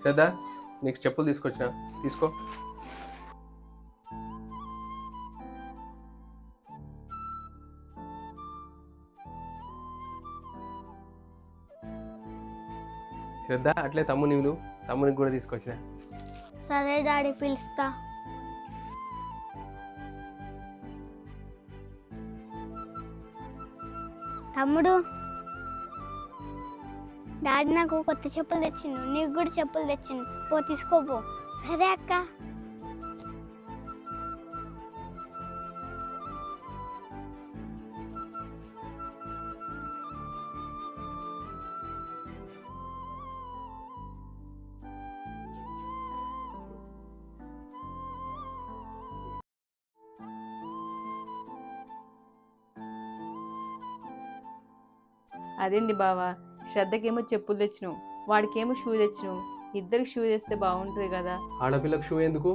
శ్రద్ధ, నీకు చెప్పులు తీసుకొచ్చిన, తీసుకో. శ్రద్ధ, అట్లే తమ్మునికి కూడా తీసుకొచ్చిన. సరే డాడీ, పిలుస్తా. తమ్ముడు, డాడీ నాకు కొత్త చెప్పులు తెచ్చిండు, నీకు కూడా చెప్పులు తెచ్చిండు, పో తీసుకోపో. సరే అక్క. అదేంటి బావా, శ్రద్ధకేమో చెప్పులు తెచ్చినావు, వాడికేమో షూ తెచ్చినావు. ఇద్దరికి షూ తెస్తే బాగుంటుంది కదా. ఆడపిల్లకు షూ ఎందుకు?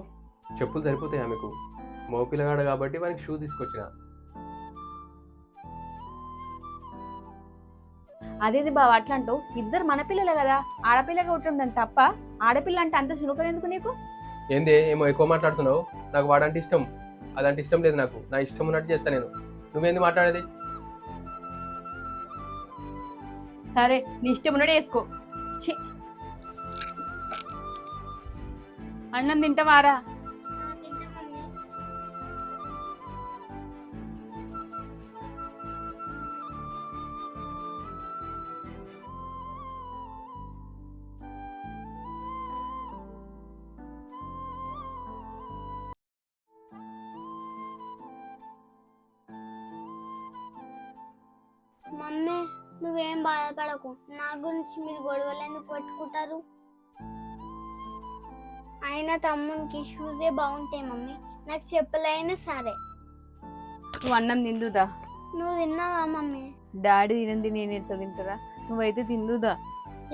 చెప్పులు సరిపోతాయి ఆమెకు. మగ పిల్లగాడు కాబట్టి వానికి షూ తీసుకొచ్చిన. అదేంది బావ అట్లా అంటావు? ఇద్దరు మన పిల్లలే కదా, ఆడపిల్లగా ఉండటం దాని తప్ప? ఆడపిల్ల అంటే అంత చులకన ఎందుకు నీకు? ఏంది ఏమో ఎక్కువ మాట్లాడుతున్నావు? నాకు వాడంటే ఇష్టం, అదంటే ఇష్టం లేదు నాకు. నా ఇష్టం ఉన్నట్టు చేస్తా నేను. నువ్వేంది మాట్లాడేది? సరే, నీ ఇష్టం ఉన్నట్టు వేసుకో. అన్నం తింటావారా? మమ్మీ, నువ్వేం బాధపడకు. నా గురించి మీరు గొడవలు ఎందుకు పెట్టుకుంటారు? అయినా తమ్మునికి షూజే బాగుంటాయి మమ్మీ, నాకు చెప్పలైనా సరే. నువ్వు అన్నం తిందుదా? నువ్వు తిన్నావా మమ్మీ? డాడీ తినంది నేను ఎట్లా తింటారా? నువ్వైతే తిందుదా?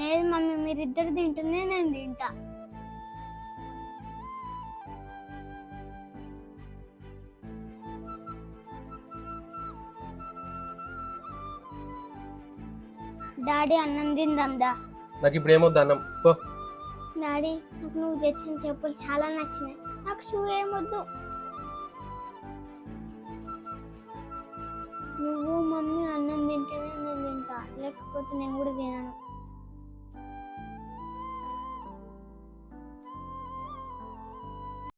లేదు మమ్మీ, మీరిద్దరు తింటేనే నేను తింటా. డాడీ, అన్నం తిందాందా? నాకు ఇప్పుడు ఏమొద్దు అన్నం. డాడీ, నాకు నువ్వు తెచ్చిన చెప్పులు చాలా నచ్చినాయి, నాకు షూ ఏమొద్దు. నువ్వు మమ్మీ అన్నం తింటేనే నేను తింటా, లేకపోతే నేను కూడా తినను.